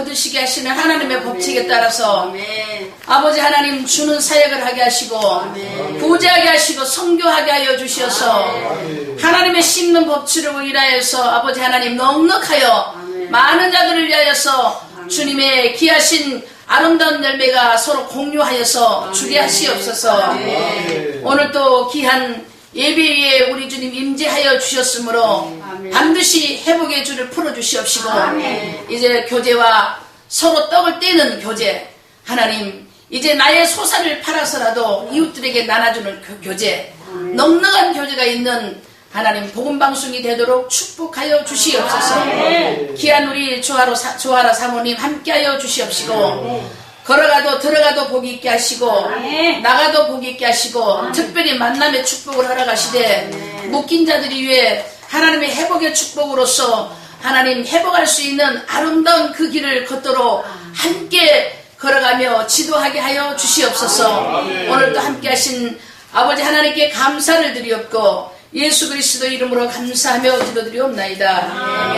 거두시게 하시는 하나님의 법칙에 따라서 아멘. 아버지 하나님 주는 사역을 하게 하시고 아멘. 부자하게 하시고 성교하게 하여 주셔서 아멘. 하나님의 심는 법칙으로 인하여서 아버지 하나님 넉넉하여 아멘. 많은 자들을 위하여서 주님의 귀하신 아름다운 열매가 서로 공유하여서 주게 하시옵소서. 아멘. 오늘 또 귀한 예배위에 우리 주님 임재하여 주셨으므로 아멘. 반드시 회복의 줄을 풀어주시옵시고 아멘. 이제 교제와 서로 떡을 떼는 교제 하나님 이제 나의 소산을 팔아서라도 이웃들에게 나눠주는 교제 넉넉한 교제가 있는 하나님 복음방송이 되도록 축복하여 주시옵소서. 아멘. 귀한 우리 조아라 사모님 함께하여 주시옵시고 걸어가도 들어가도 복이 있게 하시고 아멘. 나가도 복이 있게 하시고 특별히 만남의 축복을 하러 가시되 묶인 자들이 위해 하나님의 회복의 축복으로서 하나님 회복할 수 있는 아름다운 그 길을 걷도록 함께 걸어가며 지도하게 하여 주시옵소서. 오늘도 함께 하신 아버지 하나님께 감사를 드리옵고 예수 그리스도 이름으로 감사하며 기도드리옵나이다.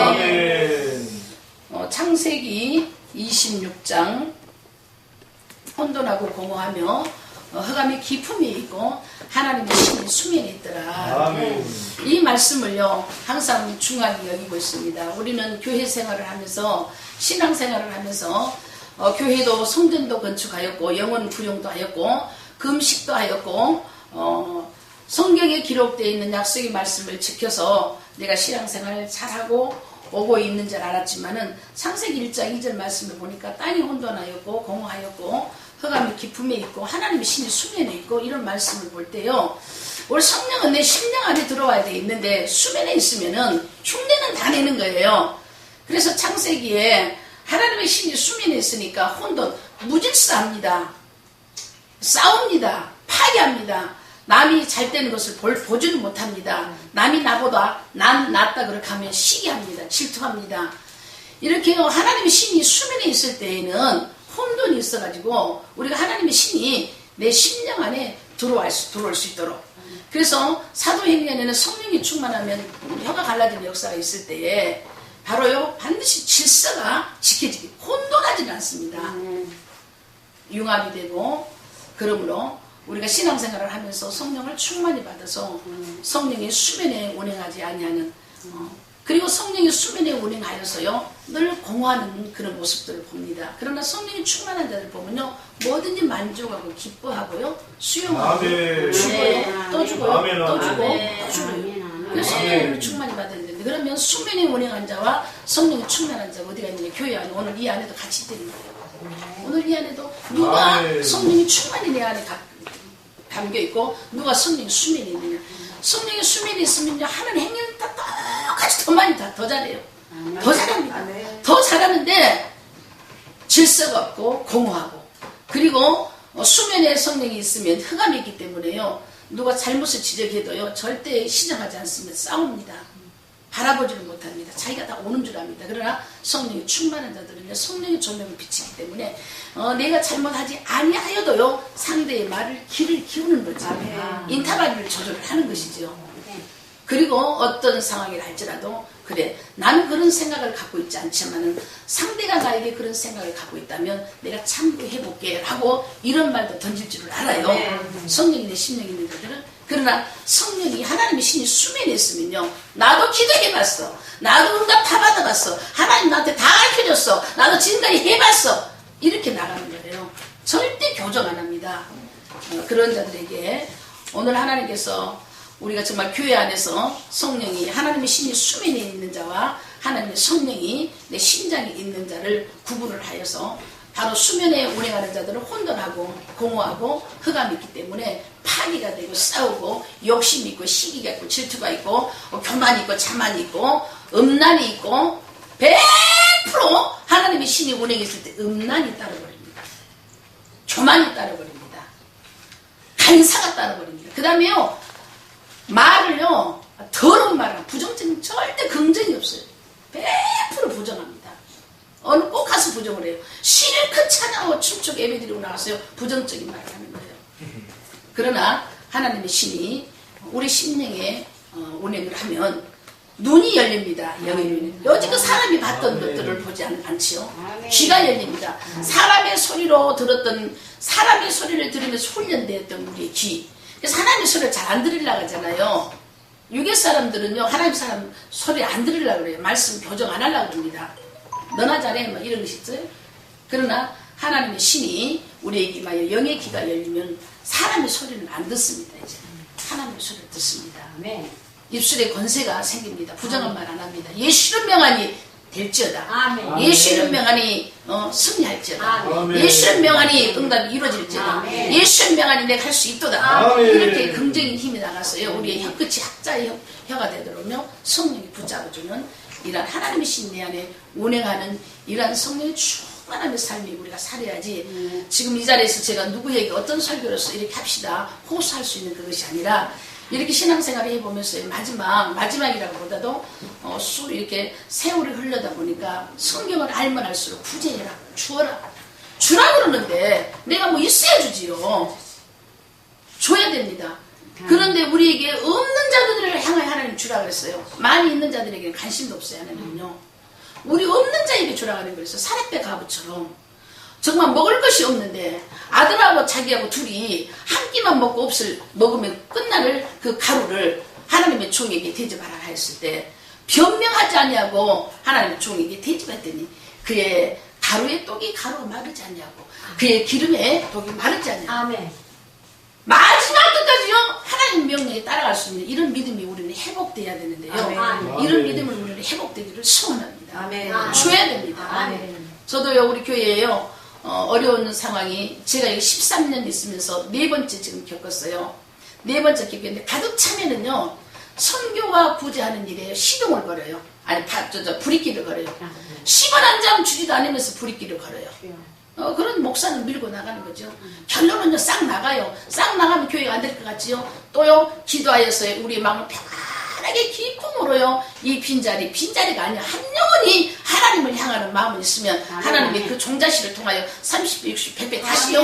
아멘. 창세기 26장 혼돈하고 공허하며 흑암의 기품이 있고 하나님의 신이 수면에 있더라. 아멘. 이 말씀을요 항상 중요하게 여기고 있습니다. 우리는 교회 생활을 하면서 신앙 생활을 하면서 교회도 성전도 건축하였고 영혼 부용도 하였고 금식도 하였고 성경에 기록되어 있는 약속의 말씀을 지켜서 내가 신앙생활을 잘하고 오고 있는 줄 알았지만은 창세기 1장 2절 말씀을 보니까 땅이 혼돈하였고 공허하였고 흑암이 기품에 있고 하나님의 신이 수면에 있고 이런 말씀을 볼 때요 우리 성령은 내 심령 안에 들어와야 돼 있는데 수면에 있으면은 흉내는 다 내는 거예요. 그래서 창세기에 하나님의 신이 수면에 있으니까 혼돈 무질서합니다. 싸웁니다. 파괴합니다. 남이 잘 되는 것을 보지는 못합니다. 남이 나보다 난 낫다 그렇게 하면 시기합니다. 질투합니다. 이렇게 하나님의 신이 수면에 있을 때에는 혼돈이 있어가지고 우리가 하나님의 신이 내 심령 안에 들어올 수 있도록 그래서 사도행전에는 성령이 충만하면 혀가 갈라지는 역사가 있을 때에 바로요 반드시 질서가 지켜지기 혼돈하지는 않습니다. 융합이 되고 그러므로 우리가 신앙생활을 하면서 성령을 충만히 받아서 성령의 수면에 운행하지 아니하는 그리고 성령의 수면에 운행하여서요 늘 공허하는 그런 모습들을 봅니다. 그러나 성령이 충만한 자들 보면요 뭐든지 만족하고 기뻐하고요 수용하고 아멘. 주고요 또 주고요 아멘. 또 주고 아멘. 또 주고요. 아멘. 그래서 아멘. 성령을 충만히 받아야 되는데 그러면 수면에 운행한 자와 성령이 충만한 자가 어디가 있느냐 교회 안에 오늘 이 안에도 같이 있다는 거예요. 오늘 이 안에도 누가 아멘. 성령이 충만히 내 안에 담겨있고 누가 성령이 수면에 있느냐 성령이 수면에 있으면요 하는 행위는 다 똑같이 더 많이 더 잘해요. 더 잘합니다. 더 잘하는데 질서가 없고 공허하고 그리고 수면에 성령이 있으면 흑암이 있기 때문에요 누가 잘못을 지적해도요 절대 시정하지 않습니다. 싸웁니다. 바라보지는 못합니다. 자기가 다 오는 줄 압니다. 그러나 성령이 충만한 자들은요 성령의 조명을 비치기 때문에 내가 잘못하지 아니하여도요 상대의 말을 귀를 기우는 거죠. 인타바리를 조절하는 것이죠. 그리고 어떤 상황이라 할지라도 그래 나는 그런 생각을 갖고 있지 않지만은 상대가 나에게 그런 생각을 갖고 있다면 내가 참고해볼게 라고 이런 말도 던질 줄을 알아요. 성령이 내 심령이 있는 자들은 그러나 성령이 하나님의 신이 수면에 있으면요 나도 기도해봤어 나도 응답 다 받아봤어 하나님 나한테 다 가르쳐줬어 나도 지금까지 해봤어 이렇게 나가는 거예요. 절대 교정 안 합니다. 그런 자들에게 오늘 하나님께서 우리가 정말 교회 안에서 성령이 하나님의 신이 수면에 있는 자와 하나님의 성령이 내 심장에 있는 자를 구분을 하여서 바로 수면에 운행하는 자들은 혼돈하고 공허하고 흑암이 있기 때문에 파괴가 되고 싸우고 욕심이 있고 시기가 있고 질투가 있고 교만이 있고 자만이 있고 음란이 있고 100% 하나님의 신이 운행했을 때 음란이 따라버립니다. 교만이 따라버립니다. 간사가 따라버립니다. 그 다음에요 말을요 더러운 말은 부정적인 절대 긍정이 없어요. 100% 부정합니다. 어느 꼭 가서 부정을 해요. 실컷 찬양하고 춤추고 예배드리고 나가서요 부정적인 말을 하는 거예요. 그러나 하나님의 신이 우리 심령에 운행을 하면 눈이 열립니다. 영의 눈이. 여지껏 사람이 봤던 것들을 보지 않지요. 귀가 열립니다. 사람의 소리로 들었던, 사람의 소리를 들으면서 훈련되었던 우리의 귀. 그래서 하나님의 소리를 잘 안 들으려고 하잖아요. 유괴 사람들은요, 하나님 사람 소리 안 들으려고 그래요. 말씀 교정 안 하려고 합니다. 너나 잘해, 뭐 이런 것이 있어요. 그러나 하나님의 신이 우리에게 영의 귀가 열리면 사람의 소리는 안 듣습니다. 이제 하나님의 소리를 듣습니다. 입술에 권세가 생깁니다. 부정한 말 안 합니다. 예수는 명하니 될지어다. 아멘. 예수는 명하니 승리할지어다. 아멘. 예수는 명하니 응답이 이루어질지어다. 아멘. 예수는 명하니 내가 할 수 있도다. 아멘. 이렇게 긍정인 힘이 나갔어요. 우리의 혀끝이 학자의 혀가 되도록요 성령이 붙잡아주는 이러한 하나님의 신 내 안에 운행하는 이러한 성령의 충만함의 삶이 우리가 살아야지. 지금 이 자리에서 제가 누구에게 어떤 설교로서 이렇게 합시다 호소할 수 있는 그것이 아니라, 이렇게 신앙생활을 해보면서 마지막이라고 보다도 이렇게 세월이 흘러다 보니까 성경을 알면 알수록 구제해라, 주어라, 주라 그러는데 내가 뭐 있어야 주지요. 줘야 됩니다. 그런데 우리에게 없는 자들을 향하여 하나님 주라 그랬어요. 많이 있는 자들에게는 관심도 없어요. 하나님은요. 우리 없는 자에게 주라 그랬어요. 사렙배 가부처럼. 정말 먹을 것이 없는데 아들하고 자기하고 둘이 한 끼만 먹으면 끝날 그 가루를 하나님의 종에게 대접하라 했을 때 변명하지 아니하고 하나님의 종에게 대접했더니 그의 가루에 떡이 가루가 마르지 않냐고, 그의 기름에 떡이 마르지 않냐고. 아멘. 마지막 끝까지요 하나님 명령에 따라갈 수 있는 이런 믿음이 우리는 회복돼야 되는데요. 아멘. 이런 믿음을 우리는 회복되기를 소원합니다. 아멘. 줘야 됩니다. 아멘. 저도요 우리 교회에요 어려운 상황이, 제가 여기 13년 있으면서 4번째 지금 겪었어요. 4번째 겪었는데 가득 차면은요 선교와 구제하는 일에 시동을 걸어요. 아니 불이길을 걸어요. 10원 한 장 주지도 않으면서 불이길을 걸어요. 그런 목사는 밀고 나가는 거죠. 결론은요 싹 나가요. 싹 나가면 교회가 안 될 것 같지요. 또요 기도하여서 우리 마음을 편하게 기쁨으로요 이 빈자리가 아니라 한 영혼이 하나님을 향하는 마음이 있으면 하나님의 그 종자씨를 통하여 30배, 60배, 100배 다시요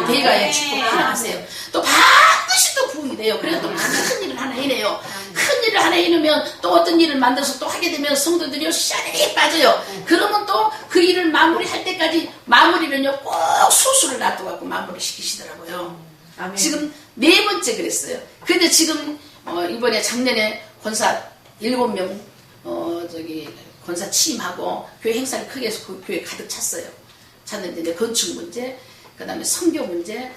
대가의 축복을 하세요. 또 반드시 또 부흥이 돼요. 그래서 또 큰 일을 하나 해내요. 큰 일을 하나 해놓으면 또 어떤 일을 만들어서 또 하게 되면 성도들이 샤르르 빠져요. 그러면 또 그 일을 마무리할 때까지, 마무리는요 꼭 소수를 놔둬갖고 마무리 시키시더라고요. 아멘. 지금 4번째 그랬어요. 근데 지금 이번에 작년에 권사 7명 권사 취임하고 교회 행사를 크게 해서 그 교회 가득 찼어요. 찼는데 이제 건축 문제, 그 다음에 선교 문제,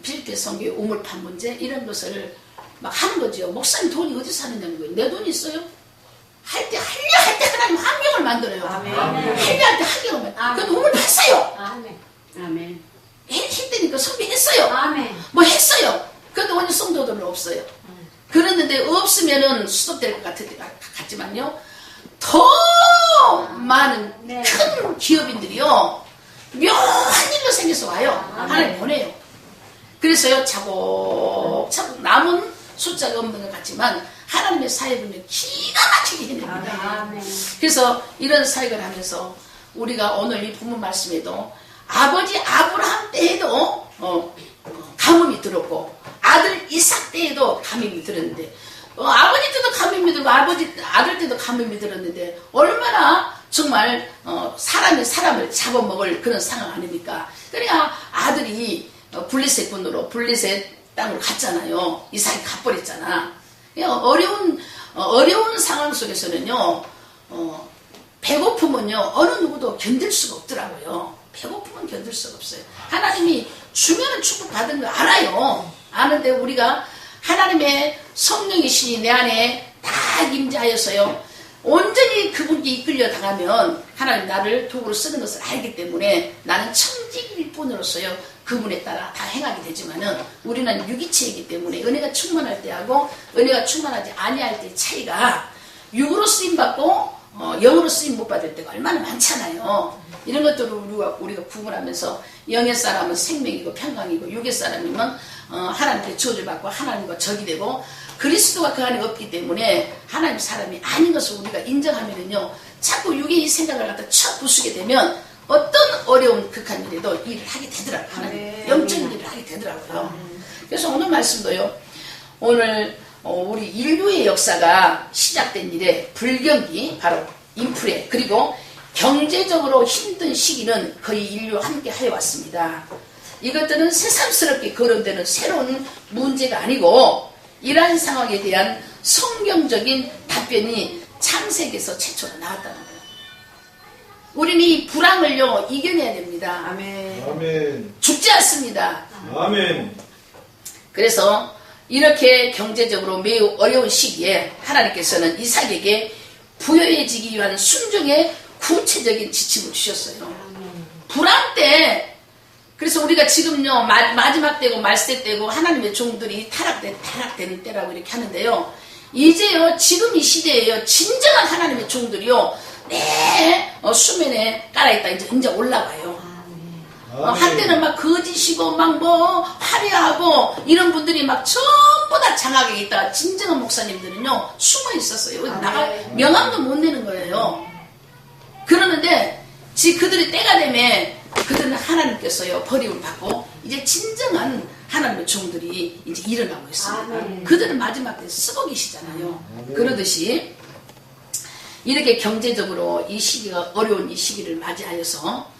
필리핀 선교의 우물판 문제, 이런 것을 막 하는 거죠. 목사님 돈이 어디서 하느냐는 거예요. 내 돈이 있어요? 할 때 하나님 환경을 만들어요. 아멘. 할 때 환경을 만들어요. 그건 우물 했어요. 아멘. 아멘. 했다니까 선교했어요. 아멘. 뭐 했어요. 근데 오늘 성도들은 없어요. 그랬는데 없으면은 수습될 것 같지만요. 더 많은 네. 큰 기업인들이요. 묘한 일로 생겨서 와요. 하나님 보내요. 그래서요 차곡차곡 남은 숫자가 없는 것 같지만 하나님의 사역은 기가 막히게 해냅니다. 아멘. 그래서 이런 사역을 하면서 우리가 오늘 이 본문 말씀에도 아버지 아브라함 때에도 가뭄이 들었고 아들 이삭 때에도 가뭄이 들었는데 아버지 때도 가뭄이 들고 아들 때도 가뭄이 들었는데 얼마나 정말 사람이 사람을 잡아먹을 그런 상황 아닙니까? 그러니까 아들이 블레셋 군으로 블레셋 땅으로 갔잖아요. 이삭이 가버렸잖아. 어려운 상황 속에서는요 배고픔은요 어느 누구도 견딜 수가 없더라고요. 배고픔은 견딜 수가 없어요. 하나님이 주면은 축복받은 거 알아요. 아는데 우리가 하나님의 성령의 신이 내 안에 다 임재하여서요 온전히 그분께 이끌려 당하면 하나님 나를 도구로 쓰는 것을 알기 때문에 나는 청지기일 뿐으로서요 그분에 따라 다 행하게 되지만은 우리는 유기체이기 때문에 은혜가 충만할 때하고 은혜가 충만하지 아니할 때의 차이가, 육으로 쓰임받고 영으로 쓰임 못 받을 때가 얼마나 많잖아요. 이런 것들을 우리가 구분하면서 영의 사람은 생명이고 평강이고 육의 사람이면 하나님께 저주를 받고 하나님과 적이 되고 그리스도가 그 안에 없기 때문에 하나님 사람이 아닌 것을 우리가 인정하면은요 자꾸 육의 이 생각을 갖다 쳐 부수게 되면 어떤 어려운 극한 일에도 일을 하게 되더라고요. 하나님 영적인 일을 하게 되더라고요. 그래서 오늘 말씀도요 오늘 우리 인류의 역사가 시작된 이래 불경기 바로 인플레 그리고 경제적으로 힘든 시기는 거의 인류와 함께 하여왔습니다. 이것들은 새삼스럽게 거론되는 새로운 문제가 아니고 이러한 상황에 대한 성경적인 답변이 창세기에서 최초로 나왔다는 거예요. 우리는 이 불황을요 이겨내야 됩니다. 아멘. 아멘. 죽지 않습니다. 아멘. 그래서 이렇게 경제적으로 매우 어려운 시기에 하나님께서는 이삭에게 부여해지기 위한 순종의 구체적인 지침을 주셨어요. 불황 때 그래서 우리가 지금요 마지막 때고 말세 때고 하나님의 종들이 타락되는 때라고 이렇게 하는데요. 이제요 지금 이 시대에요 진정한 하나님의 종들이요 수면에 깔아있다 이제 올라와요. 한때는 막 거짓이고 막 뭐 화려하고 이런 분들이 막 전부 다 장악에 있다가 진정한 목사님들은요 숨어 있었어요. 명함도 못 내는 거예요. 그러는데 그들이 때가 되면 그들은 하나님께서요 버림을 받고 이제 진정한 하나님의 종들이 이제 일어나고 있습니다. 그들은 마지막 때 쓰고 계시잖아요. 그러듯이 이렇게 경제적으로 이 시기가 어려운 이 시기를 맞이하여서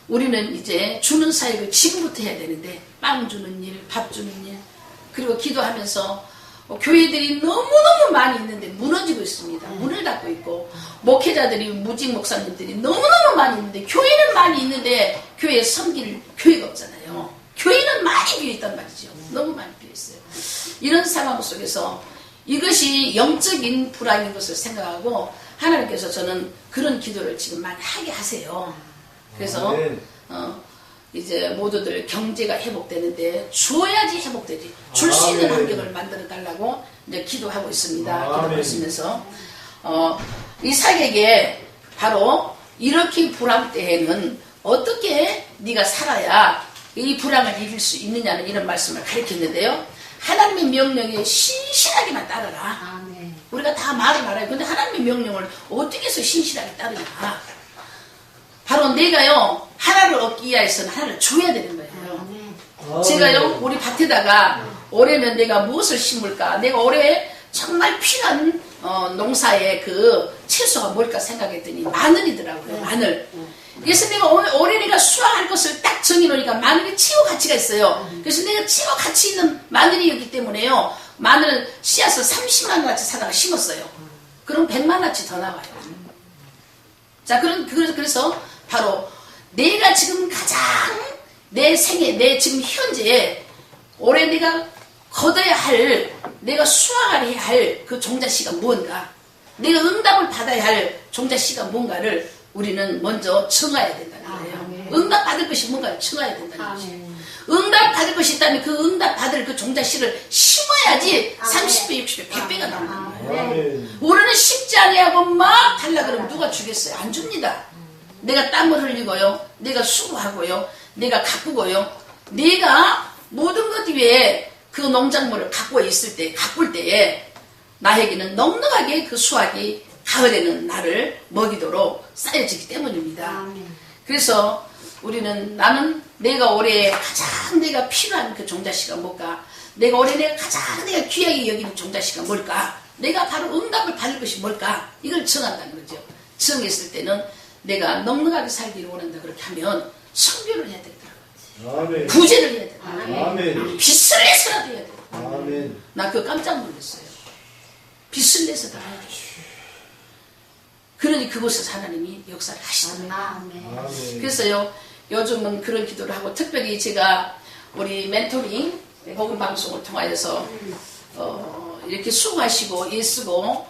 우리는 이제 주는 사역을 지금부터 해야 되는데 빵 주는 일, 밥 주는 일 그리고 기도하면서 교회들이 너무너무 많이 있는데 무너지고 있습니다. 문을 닫고 있고 목회자들이 무직 목사님들이 너무너무 많이 있는데 교회는 많이 있는데 교회에 섬길 교회가 없잖아요. 교회는 많이 비어있단 말이죠. 너무 많이 비어있어요. 이런 상황 속에서 이것이 영적인 불안인 것을 생각하고 하나님께서 저는 그런 기도를 지금 많이 하게 하세요. 그래서 이제 모두들 경제가 회복되는데 주어야지 회복되지 줄 수 있는 환경을 만들어 달라고 이제 기도하고 있습니다. 기도를 쓰면서 이삭에게 바로 이렇게 불황 때에는 어떻게 네가 살아야 이 불황을 이길 수 있느냐는 이런 말씀을 가르쳤는데요. 하나님의 명령에 신실하게만 따르라. 우리가 다 말을 알아요. 근데 하나님의 명령을 어떻게 해서 신실하게 따르냐. 바로 내가요 하나를 얻기 위해서는 하나를 줘야 되는 거예요. 제가요 우리 밭에다가 올해는 내가 무엇을 심을까, 내가 올해 정말 필요한 농사의 그 채소가 뭘까 생각했더니 마늘이더라고요. 마늘. 그래서 내가 올해 내가 수확할 것을 딱 정해놓으니까 마늘이 최고 가치가 있어요. 그래서 내가 최고 가치 있는 마늘이었기 때문에요 마늘 씨앗을 30만 원어치 사다가 심었어요. 그럼 100만 원어치 더 나와요. 자, 그래서 바로 내가 지금 가장 내 생애, 내 지금 현재에 올해 내가 거둬야 할, 내가 수확해야 할 그 종자씨가 뭔가, 내가 응답을 받아야 할 종자씨가 뭔가를 우리는 먼저 청해야 된다는 거예요. 응답 받을 것이 뭔가를 청해야 된다는 거죠. 응답 받을 것이 있다면 그 응답 받을 그 종자씨를 심어야지 30배, 60배, 100배가 나온다는 거예요. 우리는 심지 않냐고 막 달라 그러면 누가 주겠어요? 안 줍니다. 내가 땀을 흘리고요, 내가 수고하고요, 내가 가꾸고요, 내가 모든 것 위에 그 농작물을 가꿀 때에 나에게는 넉넉하게 그 수확이 가을에는 나를 먹이도록 쌓여지기 때문입니다. 그래서 우리는 나는 내가 올해 가장 내가 필요한 그 종자씨가 뭘까, 내가 올해 내가 가장 내가 귀하게 여기는 종자씨가 뭘까, 내가 바로 응답을 받을 것이 뭘까, 이걸 정한다는 거죠. 정했을 때는 내가 넉넉하게 살기를 원한다 그렇게 하면 선교를 해야 되더라고요. 구제를 해야 되더라고요. 빚을 내서라도 해야 되더라고요. 나 그거 깜짝 놀랐어요. 빚을 내서도 해야 돼요. 그러니 그곳에서 하나님이 역사를 하시더라고요. 그래서요 요즘은 그런 기도를 하고, 특별히 제가 우리 멘토링 복음 방송을 통하여서 이렇게 수고하시고 애쓰고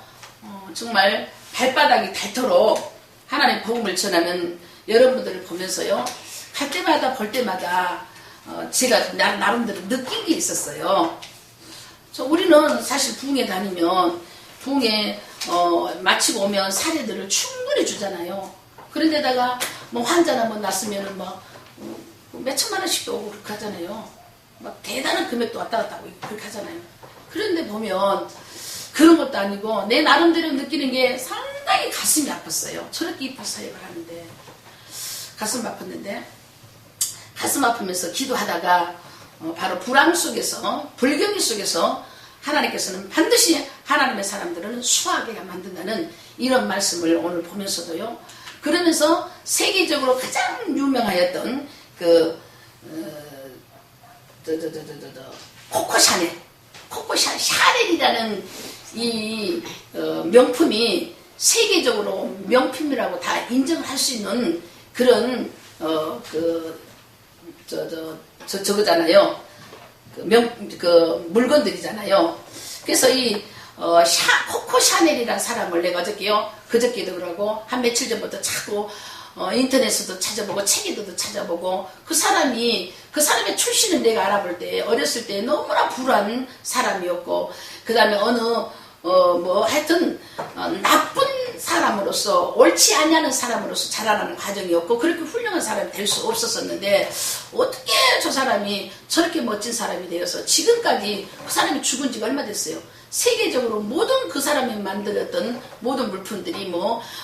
정말 발바닥이 닳도록 하나님 복음을 전하는 여러분들을 보면서요 할 때마다 볼 때마다 제가 나름대로 느낀 게 있었어요. 우리는 사실 부흥회 다니면 부흥회 마치고 오면 사례들을 충분히 주잖아요. 그런데다가 뭐 환자 한번 났으면은 막 몇천만 원씩도 오고 그렇게 하잖아요. 막 대단한 금액도 왔다 갔다 하고 그렇게 하잖아요. 그런데 보면 그런 것도 아니고 내 나름대로 느끼는 게 상당히 가슴이 아팠어요. 저렇게 입학 사역을 하는데 가슴 아팠는데, 가슴 아프면서 기도하다가 바로 불황 속에서, 불경기 속에서 하나님께서는 반드시 하나님의 사람들은 수하게 만든다는 이런 말씀을 오늘 보면서도요. 그러면서 세계적으로 가장 유명하였던 코코 샤넬이라는 이 명품이 세계적으로 명품이라고 다 인정을 할 수 있는 그런 저거잖아요. 물건들이잖아요. 그래서 이 코코 샤넬이라는 사람을 내가 그저께도 그러고 한 며칠 전부터 자꾸 인터넷에도 찾아보고 책에도 찾아보고 그 사람의 출신을 내가 알아볼 때 어렸을 때 너무나 불우한 사람이었고 그 다음에 하여튼 나쁜 사람으로서 옳지 아니하는 사람으로서 자라나는 과정이었고 그렇게 훌륭한 사람이 될 수 없었었는데 어떻게 저 사람이 저렇게 멋진 사람이 되어서 지금까지 그 사람이 죽은 지가 얼마 됐어요. 세계적으로 모든 그 사람이 만들었던 모든 물품들이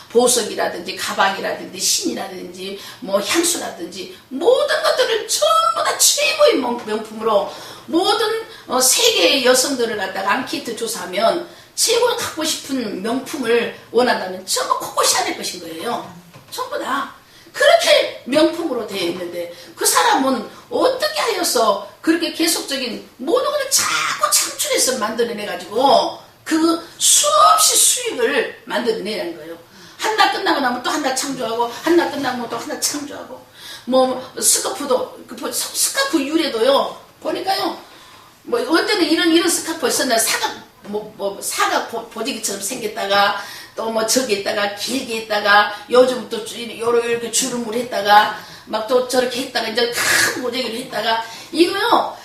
보석이라든지 가방이라든지 신이라든지 향수라든지 모든 것들을 전부 다 최고의 명품으로 모든 세계의 여성들을 갖다가 앙케이트 조사하면 최고로 갖고 싶은 명품을 원한다면 전부 코코 샤넬 것인 거예요. 전부 다. 그렇게 명품으로 되어 있는데 그 사람은 어떻게 하여서 그렇게 계속적인 모든 것을 자꾸 창출해서 만들어내가지고 그 수없이 수익을 만들어내는 거예요. 한날 끝나고 나면 또 한날 창조하고 한날 끝나고 또 한날 창조하고 스카프 유래도요. 보니까요. 언제는 이런 스카프 있었나 사각 보지기처럼 생겼다가 또 저기 있다가 길게 있다가 요즘 또 이렇게 주름을 했다가 막 또 저렇게 했다가 이제 큰 모재기를 했다가 이거요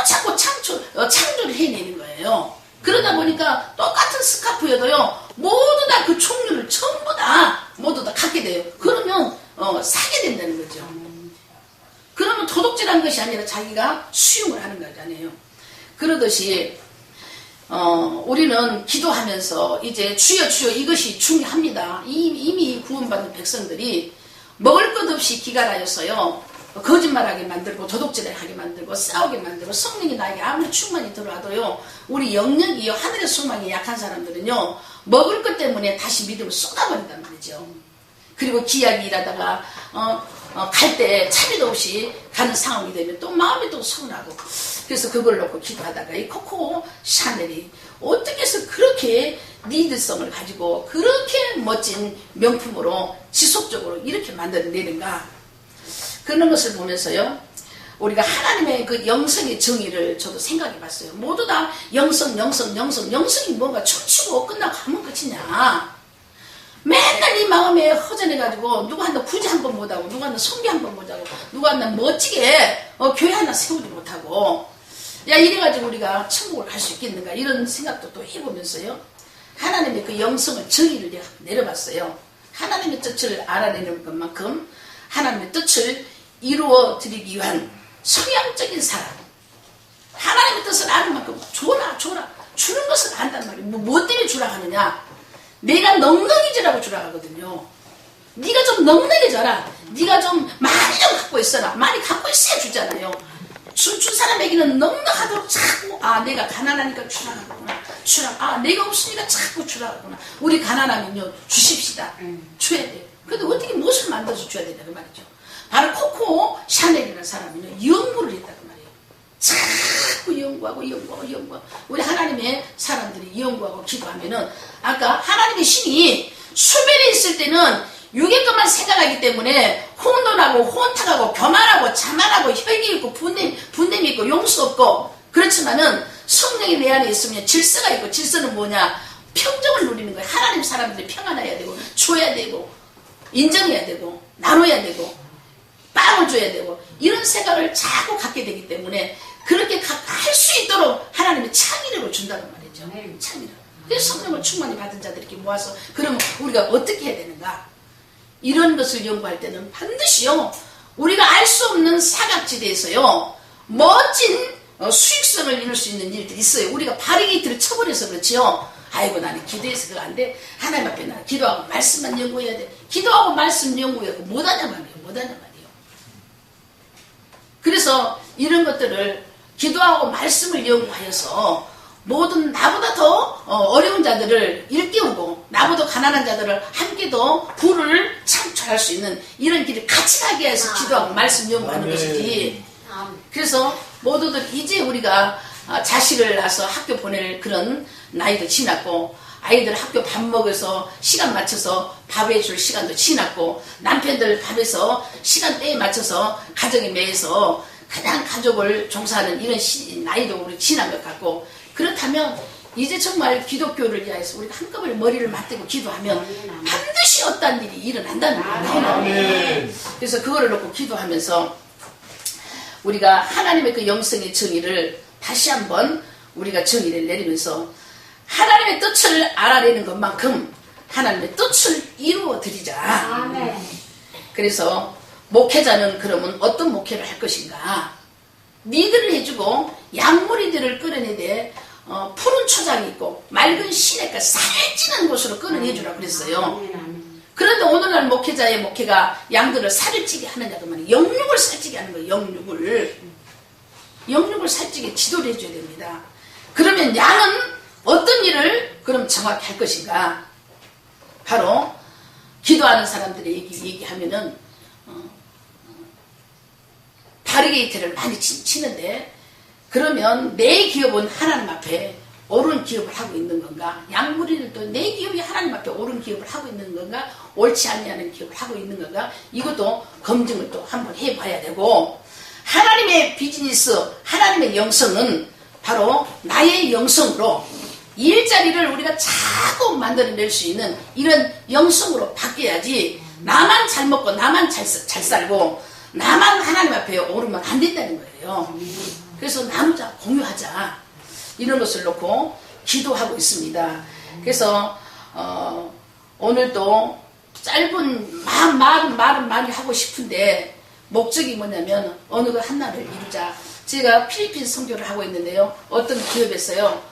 자꾸 창조를 해내는 거예요. 그러다 보니까 똑같은 스카프여도요 모두 다 그 종류를 모두 다 갖게 돼요. 그러면 사게 된다는 거죠. 그러면 도둑질한 것이 아니라 자기가 수용을 하는 거잖아요. 그러듯이 우리는 기도하면서 이제 주여 이것이 중요합니다. 이미 구원받은 백성들이 먹을 것 없이 기갈하여서요 거짓말하게 만들고 도둑질하게 만들고 싸우게 만들고 성령이 나에게 아무리 충만히 들어와도요 우리 영역이 하늘의 소망이 약한 사람들은요 먹을 것 때문에 다시 믿음을 쏟아버린단 말이죠. 그리고 기약이 일하다가 갈 때 차비도 없이 가는 상황이 되면 또 마음이 또 서운하고 그래서 그걸 놓고 기도하다가 이 코코 샤넬이 어떻게 해서 그렇게 리드성을 가지고 그렇게 멋진 명품으로 지속적으로 이렇게 만들어내는가 그런 것을 보면서요 우리가 하나님의 그 영성의 정의를 저도 생각해 봤어요. 모두 다 영성이 뭔가 춤추고 끝나고 하면 끝이냐. 맨날 이 마음에 허전해가지고 누구 한다 굳이 한 번 못하고 누구 한다 성비 한 번 못하고 누구 한다 멋지게 교회 하나 세우지 못하고 이래가지고 우리가 천국을 갈 수 있겠는가 이런 생각도 또 해보면서요 하나님의 그 영성을 정의를 내가 내려봤어요. 하나님의 뜻을 알아내는 것만큼 하나님의 뜻을 이루어 드리기 위한 성향적인 사람 하나님의 뜻을 아는 만큼 줘라 주는 것을 안단 말이에요. 뭐 때문에 주라 하느냐 내가 넉넉해지라고 주라 하거든요. 네가 좀 넉넉해져라. 네가 좀 많이 좀 갖고 있어라. 많이 갖고 있어야 주잖아요. 준 사람에게는 넉넉하도록 자꾸 내가 가난하니까 주라 하구나. 내가 없으니까 자꾸 주라 하구나. 우리 가난하면요 주십시다. 줘야 돼요. 근데 어떻게 무엇을 만들어서 줘야 된다고 말이죠. 바로 코코 샤넬이라는 사람은요 연구를 했다고 말이에요. 자꾸 연구하고 우리 하나님의 사람들이 연구하고 기도하면은 아까 하나님의 신이 수면에 있을 때는 육의 것만 생각하기 때문에 혼돈하고 혼탁하고 교만하고 자만하고 혈기 있고 분냄이 있고 용서 없고 그렇지만은 성령이 내 안에 있으면 질서가 있고 질서는 뭐냐 평정을 누리는 거예요. 하나님 사람들이 평안해야 되고 줘야 되고 인정해야 되고 나눠야 되고 빵을 줘야 되고 이런 생각을 자꾸 갖게 되기 때문에 그렇게 할 수 있도록 하나님이 창의력을 준다는 말이죠. 창의력. 그래서 성령을 충만히 받은 자들 이렇게 모아서 그러면 우리가 어떻게 해야 되는가? 이런 것을 연구할 때는 반드시요 우리가 알 수 없는 사각지대에서요 멋진 수익성을 이룰 수 있는 일들이 있어요. 우리가 바리게이트를 쳐버려서 그렇지요. 아이고 나는 기도해서 그거 안 돼. 하나님 앞에 나 기도하고 말씀만 연구해야 돼. 기도하고 말씀 연구해야 못하냐 말이에요. 그래서 이런 것들을 기도하고 말씀을 연구하여서 모든 나보다 더 어려운 자들을 일깨우고 나보다 가난한 자들을 함께도 부를 창출할 수 있는 이런 길을 같이 가게 위해서 기도하고 말씀 연구하는 것이지. 그래서 모두들 이제 우리가 자식을 낳아서 학교 보낼 그런 나이도 지났고 아이들 학교 밥 먹어서 시간 맞춰서 밥해 줄 시간도 지났고 남편들 밥해서 시간대에 맞춰서 가정에 매여서 그냥 가족을 종사하는 이런 나이도 우리 지난 것 같고 그렇다면 이제 정말 기독교를 위해서 우리가 한꺼번에 머리를 맞대고 기도하면 반드시 어떤 일이 일어난다는 거예요. 그래서 그거를 놓고 기도하면서 우리가 하나님의 그 영성의 정의를 다시 한번 우리가 정의를 내리면서 하나님의 뜻을 알아내는 것만큼 하나님의 뜻을 이루어 드리자. 그래서 목회자는 그러면 어떤 목회를 할 것인가? 니들을 해주고 양무리들을 끌어내되 푸른 초장이 있고 맑은 시냇가 살찌는 곳으로 끌어내주라 그랬어요. 그런데 오늘날 목회자의 목회가 양들을 살을 찌게 하느냐 그 말이에요. 영육을 살찌게 하는 거예요. 영육을 살찌게 지도를 해줘야 됩니다. 그러면 양은 어떤 일을 그럼 정확히 할 것인가? 바로 기도하는 사람들의 얘기하면은 바리게이트를 많이 치는데 그러면 내 기업은 하나님 앞에 옳은 기업을 하고 있는 건가? 양무리들도 내 기업이 하나님 앞에 옳은 기업을 하고 있는 건가? 옳지 아니하는 기업을 하고 있는 건가? 이것도 검증을 또 한번 해봐야 되고 하나님의 비즈니스, 하나님의 영성은 바로 나의 영성으로 일자리를 우리가 자꾸 만들어낼 수 있는 이런 영성으로 바뀌어야지 나만 잘 먹고 나만 잘 살고 나만 하나님 앞에 오르면 안 된다는 거예요. 그래서 나누자, 공유하자 이런 것을 놓고 기도하고 있습니다. 그래서 오늘도 짧은 말은 많이 하고 싶은데 목적이 뭐냐면 어느 것 하나를 이루자. 제가 필리핀 선교를 하고 있는데요. 어떤 기업에서요.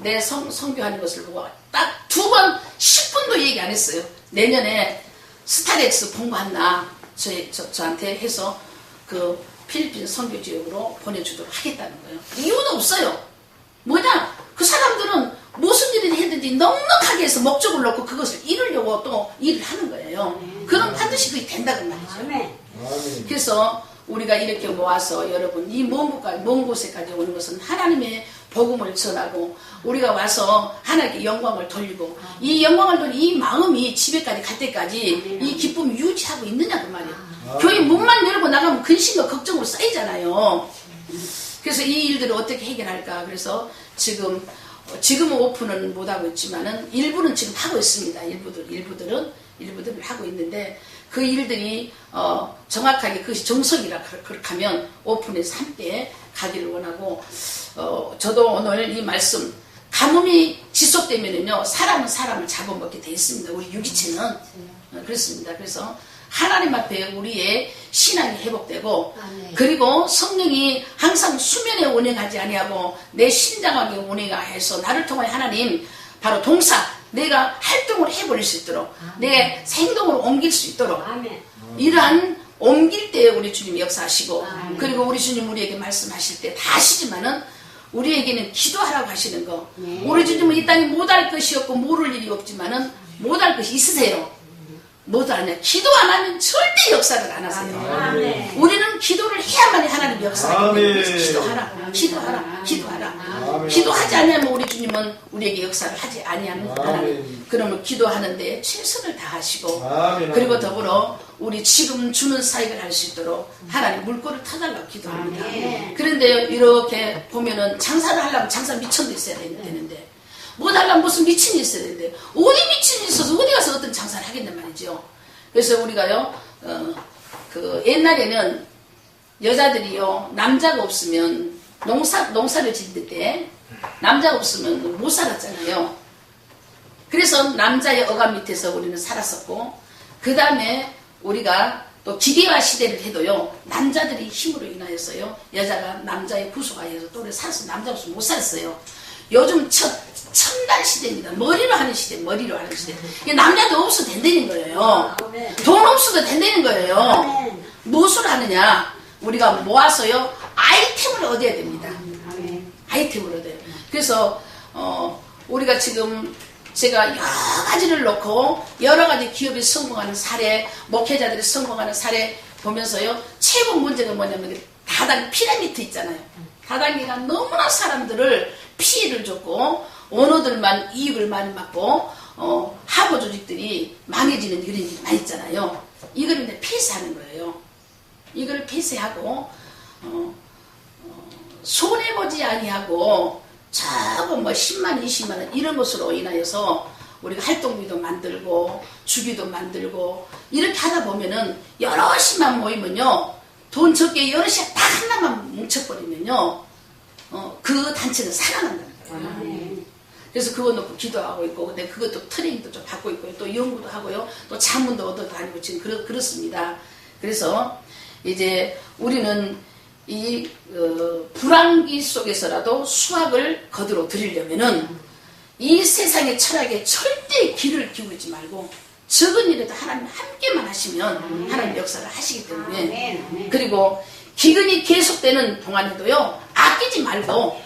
내 선교하는 것을 보고 딱 2번 10분도 얘기 안 했어요. 내년에 스타렉스 봉고한나 저한테 해서 그 필리핀 선교 지역으로 보내주도록 하겠다는 거예요. 이유는 없어요. 뭐냐? 그 사람들은 무슨 일을 했든지 넉넉하게 해서 목적을 놓고 그것을 이루려고 또 일을 하는 거예요. 그럼 반드시 그게 된다는 말이죠. 그래서 우리가 이렇게 모아서 여러분 이 먼 곳에까지 오는 것은 하나님의 복음을 전하고 우리가 와서 하나님께 영광을 돌리고 이 영광을 돌리고 이 마음이 집에까지 갈 때까지 이 기쁨을 유지하고 있느냐 그 말이에요. 교회 문만 열고 나가면 근심과 걱정으로 쌓이잖아요. 그래서 이 일들을 어떻게 해결할까. 그래서 지금은 오픈은 못하고 있지만은 일부는 지금 하고 있습니다. 일부들은 하고 있는데 그 일들이 정확하게 그것이 정석이라 그렇게 하면 오픈해서 함께 가기를 원하고 저도 오늘 이 말씀 가뭄이 지속되면은요 사람은 사람을 잡아먹게 돼 있습니다. 우리 유기체는 그렇습니다. 그래서 하나님 앞에 우리의 신앙이 회복되고 그리고 성령이 항상 수면에 운행하지 아니하고 내 심장하게 운행해서 나를 통해 하나님 바로 동사 내가 활동을 해버릴 수 있도록 내 행동으로 옮길 수 있도록 이러한 옮길 때 우리 주님 역사하시고 그리고 우리 주님 우리에게 말씀하실 때 다 하시지만은 우리에게는 기도하라고 하시는 거 우리 주님은 이 땅에 못할 것이 없고 모를 일이 없지만은 못할 것이 있으세요. 뭐도 안 해요. 기도 안 하면 절대 역사를 안 하세요. 우리는 기도를 해야만이 하나님 역사하기 때문에 기도하라. 기도하지 않으면 우리 주님은 우리에게 역사를 하지 아니하는 하나님. 그러면 기도하는데 최선을 다하시고 그리고 더불어 우리 지금 주는 사역을 할 수 있도록 하나님 물꼬를 타달라고 기도합니다. 그런데 이렇게 보면은 장사를 하려면 장사 미천도 있어야 되는데 못하려면 무슨 미친이 있어야 되는데 어디 미친이 있어서 어디 가서 어떤 장사를 하겠단 말이죠. 그래서 우리가요 그 옛날에는 여자들이요 남자가 없으면 농사를 짓을 때 남자가 없으면 못 살았잖아요. 그래서 남자의 어감 밑에서 우리는 살았었고 그 다음에 우리가 또 기계화 시대를 해도요 남자들이 힘으로 인하여서요 여자가 남자의 구속하여서 또 살았어요. 남자 없으면 못 살았어요. 요즘 첨단 시대입니다. 머리로 하는 시대. 남자도 없어도 된다는 거예요. 돈 없어도 된다는 거예요. 무엇을 하느냐? 우리가 모아서요 아이템을 얻어야 됩니다. 아이템을 얻어요. 그래서 우리가 지금 제가 여러 가지를 놓고 여러 가지 기업이 성공하는 사례, 목회자들이 성공하는 사례 보면서요, 최고 문제가 뭐냐면 다단계 피라미드 있잖아요. 다단계가 너무나 사람들을 피해를 줬고 오너들만 이익을 많이 받고 하부 조직들이 망해지는 이런 일이 많이 있잖아요. 이걸 이제 폐쇄하는 거예요. 이걸 폐쇄하고 손해보지 아니하고 자꾸 뭐 10만, 20만 원 이런 것으로 인하여서 우리가 활동비도 만들고 주기도 만들고 이렇게 하다 보면은 여럿이만 모이면요, 돈 적게 여럿이 딱 하나만 뭉쳐버리면요, 그 단체는 살아난다는 거예요. 그래서 그거 놓고 기도하고 있고, 근데 그것도 트레이닝도 좀 받고 있고요, 또 연구도 하고요, 또 자문도 얻어 다니고 지금 그렇습니다. 그래서 이제 우리는 이 불황기 속에서라도 수확을 거두어 드리려면은 이 세상의 철학에 절대 귀를 기울이지 말고 적은 일에도 하나님 함께만 하시면 하나님 역사를 하시기 때문에, 그리고 기근이 계속되는 동안에도요, 아끼지 말고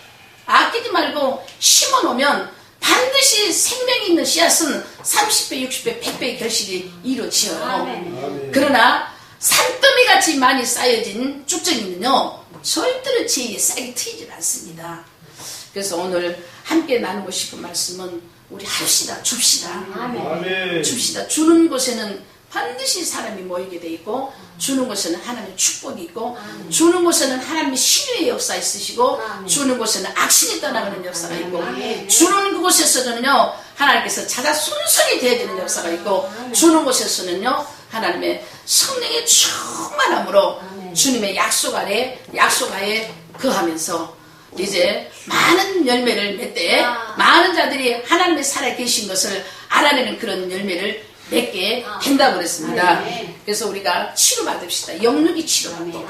심어 놓으면 반드시 생명이 있는 씨앗은 30배, 60배, 100배의 결실이 이루어져요. 그러나 산더미같이 많이 쌓여진 쭉정이는요, 절대로 제 싹이 트이질 않습니다. 그래서 오늘 함께 나누고 싶은 말씀은 우리 합시다, 줍시다. 줍시다. 주는 곳에는 반드시 사람이 모이게 돼 있고, 주는 곳에는 하나님의 축복이 있고, 주는 곳에는 하나님의 신유의 역사 있으시고, 주는 곳에는 악신이 떠나가는 역사가 있고, 주는 그곳에서는요, 하나님께서 찾아 순순히 되어지는 역사가 있고, 주는 곳에서는요, 하나님의 성령의 충만함으로 주님의 약속하에 거하면서 이제 많은 열매를 맺되 많은 자들이 하나님의 살아계신 것을 알아내는 그런 열매를 맺게 된다고 그랬습니다. 그래서 우리가 치료받읍시다. 영육이 치료받고,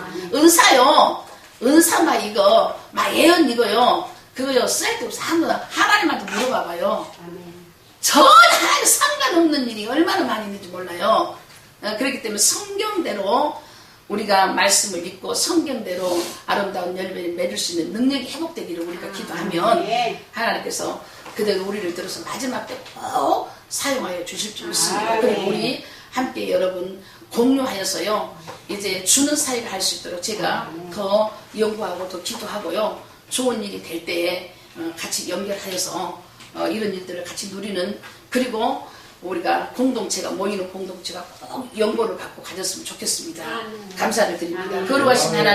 은사 막 이거 막 예언 이거요, 그거요 쓸데없어. 하나님한테 물어봐봐요. 전혀 하나님 상관없는 일이 얼마나 많이 있는지 몰라요. 그렇기 때문에 성경대로 우리가 말씀을 읽고 성경대로 아름다운 열매를 맺을 수 있는 능력이 회복되기를 우리가 기도하면 하나님께서 그대로 우리를 들어서 마지막 때 꼭 사용하여 주실 줄 믿습니다. 그리고 우리 함께 여러분 공유하여서요, 이제 주는 사역을 할 수 있도록 제가 더 연구하고 더 기도하고요, 좋은 일이 될 때에 같이 연결하여서 이런 일들을 같이 누리는, 그리고 우리가 공동체가 모이는 공동체가 꼭 연고를 갖고 가졌으면 좋겠습니다. 감사를 드립니다. 거룩하신 하나님.